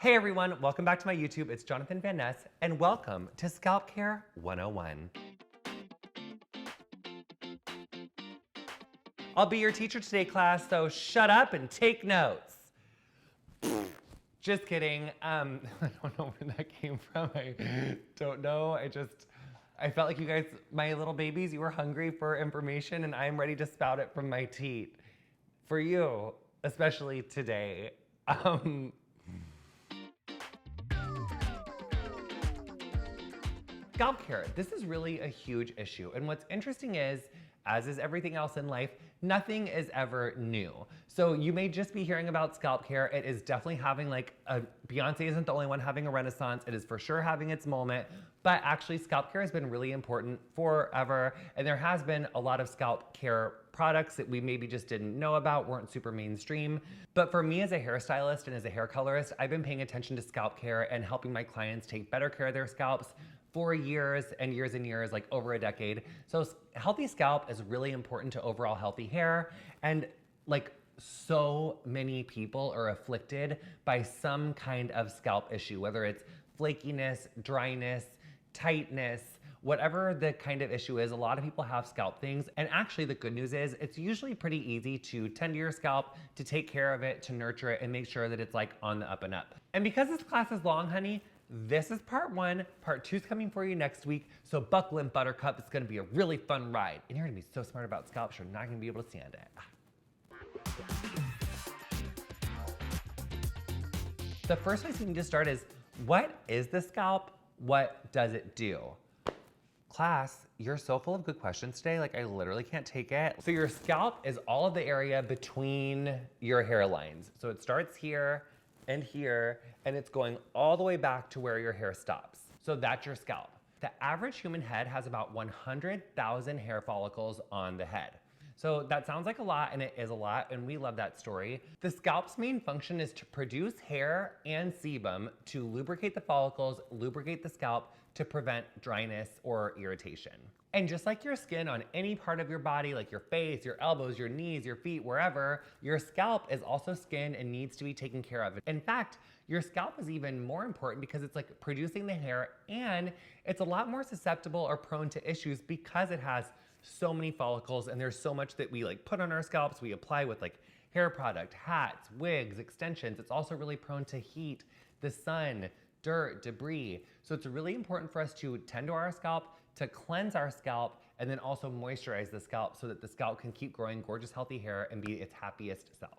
Hey everyone, welcome back to my YouTube. It's Jonathan Van Ness, and welcome to Scalp Care 101. I'll be your teacher today, class, so shut up and take notes. Just kidding. I don't know where that came from. I don't know. I felt like you guys, my little babies, you were hungry for information, and I'm ready to spout it from my teat. For you, especially today. Scalp care, this is really a huge issue. And what's interesting is, as is everything else in life, nothing is ever new. So you may just be hearing about scalp care. It is definitely having Beyonce isn't the only one having a renaissance. It is for sure having its moment, but actually scalp care has been really important forever. And there has been a lot of scalp care products that we maybe just didn't know about, weren't super mainstream. But for me as a hairstylist and as a hair colorist, I've been paying attention to scalp care and helping my clients take better care of their scalps for years and years and years, like over a decade. So healthy scalp is really important to overall healthy hair. And so many people are afflicted by some kind of scalp issue, whether it's flakiness, dryness, tightness, whatever the kind of issue is. A lot of people have scalp things. And actually the good news is it's usually pretty easy to tend to your scalp, to take care of it, to nurture it, and make sure that it's on the up and up. And because this class is long, honey, this is part one. Part two is coming for you next week. So buckle in, Buttercup. It's gonna be a really fun ride. And you're gonna be so smart about scalp, you're not gonna be able to stand it. The first place we need to start is, what is the scalp? What does it do? Class, you're so full of good questions today. I literally can't take it. So your scalp is all of the area between your hairlines. So it starts here, and it's going all the way back to where your hair stops. So that's your scalp. The average human head has about 100,000 hair follicles on the head. So that sounds like a lot, and it is a lot, and we love that story. The scalp's main function is to produce hair and sebum to lubricate the follicles, lubricate the scalp to prevent dryness or irritation. And just like your skin on any part of your body, like your face, your elbows, your knees, your feet, wherever, your scalp is also skin and needs to be taken care of. In fact, your scalp is even more important because it's producing the hair, and it's a lot more susceptible or prone to issues because it has so many follicles, and there's so much that we put on our scalps. We apply with hair product, hats, wigs, extensions. It's also really prone to heat, the sun, dirt, debris. So it's really important for us to tend to our scalp, to cleanse our scalp, and then also moisturize the scalp so that the scalp can keep growing gorgeous, healthy hair and be its happiest self.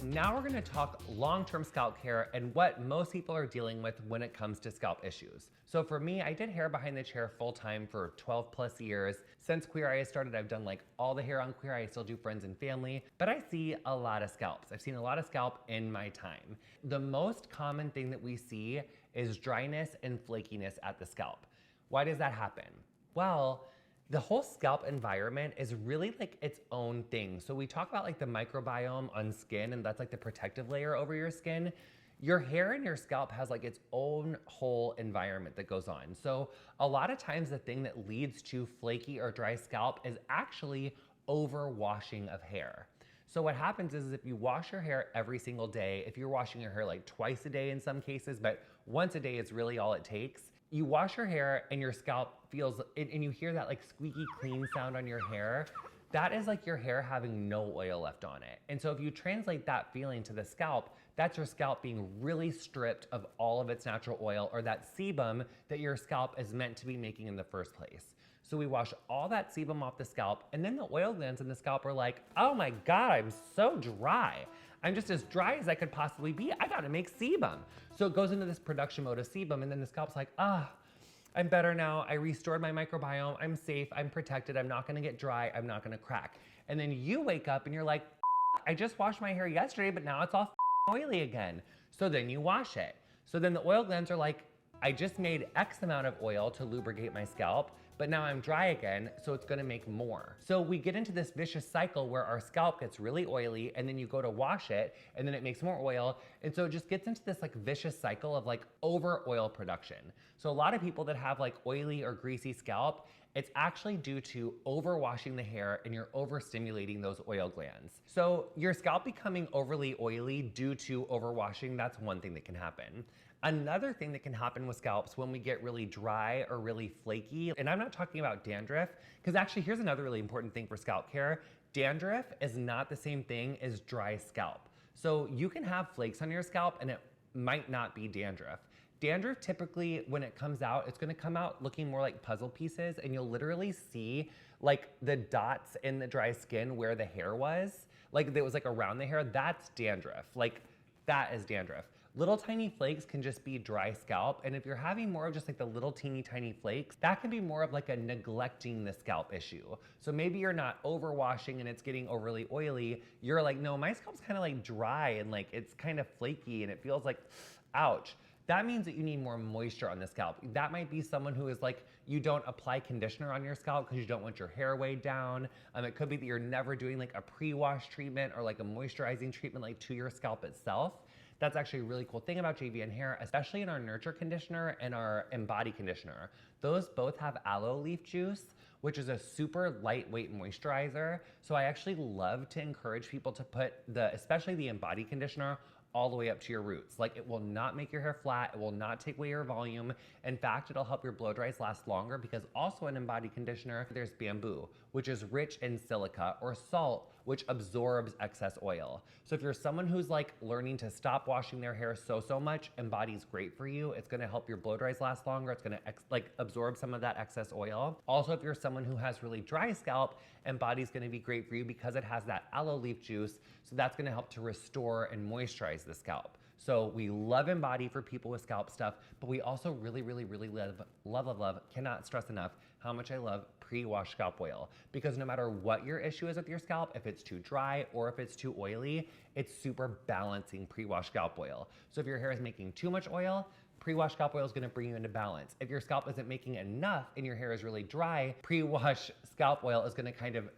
Now we're gonna talk long-term scalp care and what most people are dealing with when it comes to scalp issues. So for me, I did hair behind the chair full-time for 12 plus years. Since Queer Eye started, I've done all the hair on Queer Eye. I still do friends and family, but I see a lot of scalps. I've seen a lot of scalp in my time. The most common thing that we see is dryness and flakiness at the scalp. Why does that happen? Well, the whole scalp environment is really its own thing. So we talk about the microbiome on skin, and that's the protective layer over your skin. Your hair and your scalp has its own whole environment that goes on. So a lot of times the thing that leads to flaky or dry scalp is actually overwashing of hair. So what happens is if you wash your hair every single day, if you're washing your hair twice a day in some cases, but once a day is really all it takes, you wash your hair and your scalp feels, and you hear that squeaky clean sound on your hair, that is your hair having no oil left on it. And so if you translate that feeling to the scalp, that's your scalp being really stripped of all of its natural oil, or that sebum that your scalp is meant to be making in the first place. So we wash all that sebum off the scalp, and then the oil glands in the scalp are oh my God, I'm so dry. I'm just as dry as I could possibly be. I gotta make sebum. So it goes into this production mode of sebum, and then the scalp's I'm better now. I restored my microbiome. I'm safe. I'm protected. I'm not gonna get dry. I'm not gonna crack. And then you wake up and you're I just washed my hair yesterday, but now it's all oily again. So then you wash it. So then the oil glands are I just made X amount of oil to lubricate my scalp, but now I'm dry again, so it's gonna make more. So we get into this vicious cycle where our scalp gets really oily, and then you go to wash it, and then it makes more oil, and so it just gets into this vicious cycle of over oil production. So a lot of people that have oily or greasy scalp It's actually due to overwashing the hair and you're overstimulating those oil glands. So your scalp becoming overly oily due to overwashing, that's one thing that can happen. Another thing that can happen with scalps when we get really dry or really flaky, and I'm not talking about dandruff, because actually here's another really important thing for scalp care. Dandruff is not the same thing as dry scalp. So you can have flakes on your scalp and it might not be dandruff. Dandruff typically, when it comes out, it's gonna come out looking more like puzzle pieces, and you'll literally see like the dots in the dry skin where the hair was, like it was like around the hair, that's dandruff. Like that is dandruff. Little tiny flakes can just be dry scalp, and if you're having more of just like the little teeny tiny flakes, that can be more of like a neglecting the scalp issue. So maybe you're not overwashing and it's getting overly oily. You're like, no, my scalp's kind of like dry and like it's kind of flaky and it feels like, ouch. That means that you need more moisture on the scalp. That might be someone who is like, you don't apply conditioner on your scalp because you don't want your hair weighed down. It could be that you're never doing like a pre-wash treatment or like a moisturizing treatment like to your scalp itself. That's actually a really cool thing about JVN hair, especially in our nurture conditioner and our embody conditioner. Those both have aloe leaf juice, which is a super lightweight moisturizer. So I actually love to encourage people to put especially the embody conditioner all the way up to your roots. Like it will not make your hair flat, it will not take away your volume. In fact, it'll help your blow dries last longer because also in embody conditioner, there's bamboo, which is rich in silica, or salt, which absorbs excess oil. So if you're someone who's like learning to stop washing their hair so much, embody's great for you. It's gonna help your blow dries last longer. It's gonna absorb some of that excess oil. Also, if you're someone who has really dry scalp, embody's gonna be great for you because it has that aloe leaf juice. So that's gonna help to restore and moisturize the scalp. So we love embody for people with scalp stuff, but we also really love, cannot stress enough how much I love pre-wash scalp oil, because no matter what your issue is with your scalp, if it's too dry or if it's too oily, it's super balancing pre-wash scalp oil. So if your hair is making too much oil, pre-wash scalp oil is gonna bring you into balance. If your scalp isn't making enough and your hair is really dry, pre-wash scalp oil is gonna kind of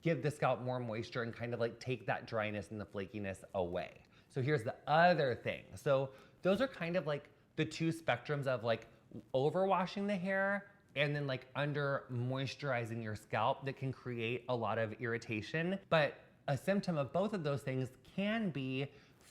give the scalp more moisture and kind of like take that dryness and the flakiness away. So here's the other thing. So those are kind of like the two spectrums of like overwashing the hair and then like under moisturizing your scalp that can create a lot of irritation. But a symptom of both of those things can be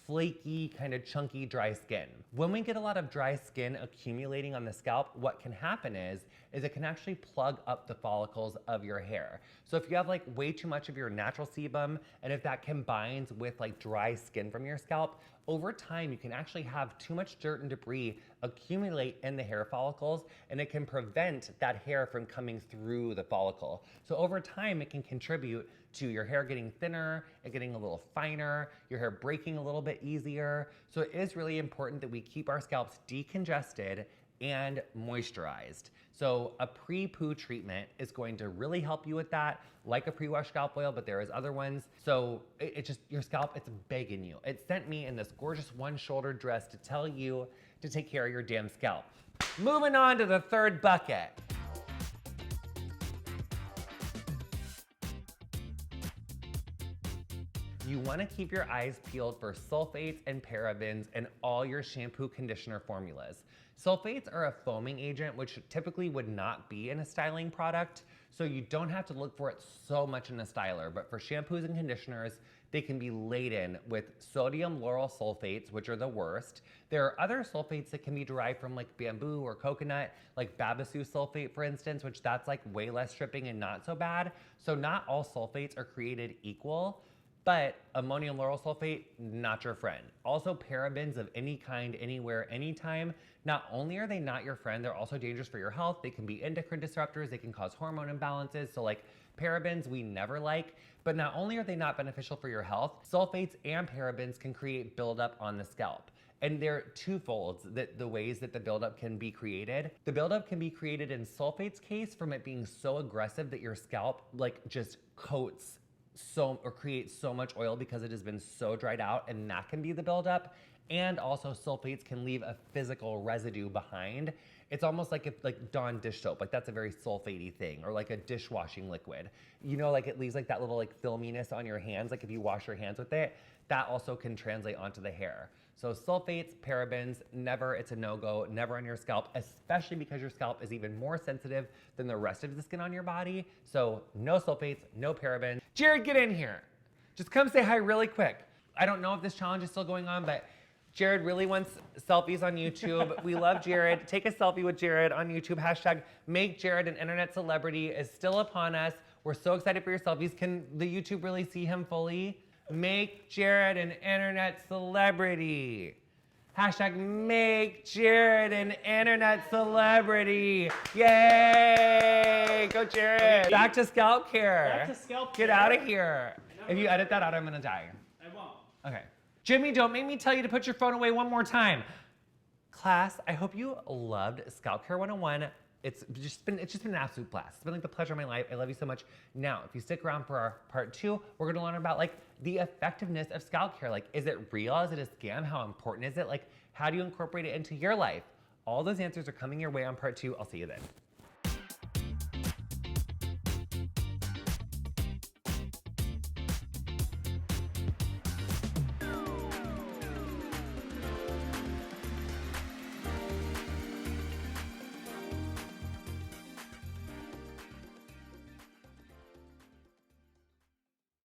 flaky, kind of chunky, dry skin. When we get a lot of dry skin accumulating on the scalp, what can happen is it can actually plug up the follicles of your hair. So if you have like way too much of your natural sebum, and if that combines with like dry skin from your scalp, over time you can actually have too much dirt and debris accumulate in the hair follicles, and it can prevent that hair from coming through the follicle. So over time it can contribute to your hair getting thinner, it getting a little finer, your hair breaking a little bit easier. So it is really important that we keep our scalps decongested and moisturized. So a pre-poo treatment is going to really help you with that, like a pre-wash scalp oil, but there is other ones. So it just, your scalp, it's begging you. It sent me in this gorgeous one-shouldered dress to tell you to take care of your damn scalp. Moving on to the third bucket. You want to keep your eyes peeled for sulfates and parabens in all your shampoo conditioner formulas. Sulfates are a foaming agent, which typically would not be in a styling product, so you don't have to look for it so much in a styler. But for shampoos and conditioners, they can be laden with sodium lauryl sulfates, which are the worst. There are other sulfates that can be derived from like bamboo or coconut, like babasu sulfate, for instance, which that's like way less stripping and not so bad. So not all sulfates are created equal. But ammonium lauryl sulfate, not your friend. Also, parabens of any kind, anywhere, anytime, not only are they not your friend, they're also dangerous for your health. They can be endocrine disruptors, they can cause hormone imbalances. So like parabens, we never like, but not only are they not beneficial for your health, sulfates and parabens can create buildup on the scalp. And they're twofolds, the ways that the buildup can be created. The buildup can be created in sulfate's case from it being so aggressive that your scalp like just coats create so much oil because it has been so dried out, and that can be the buildup. And also sulfates can leave a physical residue behind. It's almost like if like Dawn dish soap, like that's a very sulfatey thing, or like a dishwashing liquid. You know, like it leaves like that little like filminess on your hands, like if you wash your hands with it, that also can translate onto the hair. So sulfates, parabens, never, it's a no-go, never on your scalp, especially because your scalp is even more sensitive than the rest of the skin on your body. So no sulfates, no parabens. Jared, get in here. Just come say hi really quick. I don't know if this challenge is still going on, but Jared really wants selfies on YouTube. We love Jared. Take a selfie with Jared on YouTube. Hashtag make Jared an internet celebrity is still upon us. We're so excited for your selfies. Can the YouTube really see him fully? Make Jared an internet celebrity. Hashtag make Jared an internet celebrity. Yay! Go Jared. Back to scalp care. Back to scalp care. Get out of here. If you edit that out, I'm gonna die. I won't. Okay. Jimmy, don't make me tell you to put your phone away one more time. Class, I hope you loved Scalp Care 101. It's just been an absolute blast. It's been like the pleasure of my life. I love you so much. Now, if you stick around for our part 2, we're gonna learn about like the effectiveness of scalp care. Like, is it real? Is it a scam? How important is it? Like, how do you incorporate it into your life? All those answers are coming your way on part 2. I'll see you then.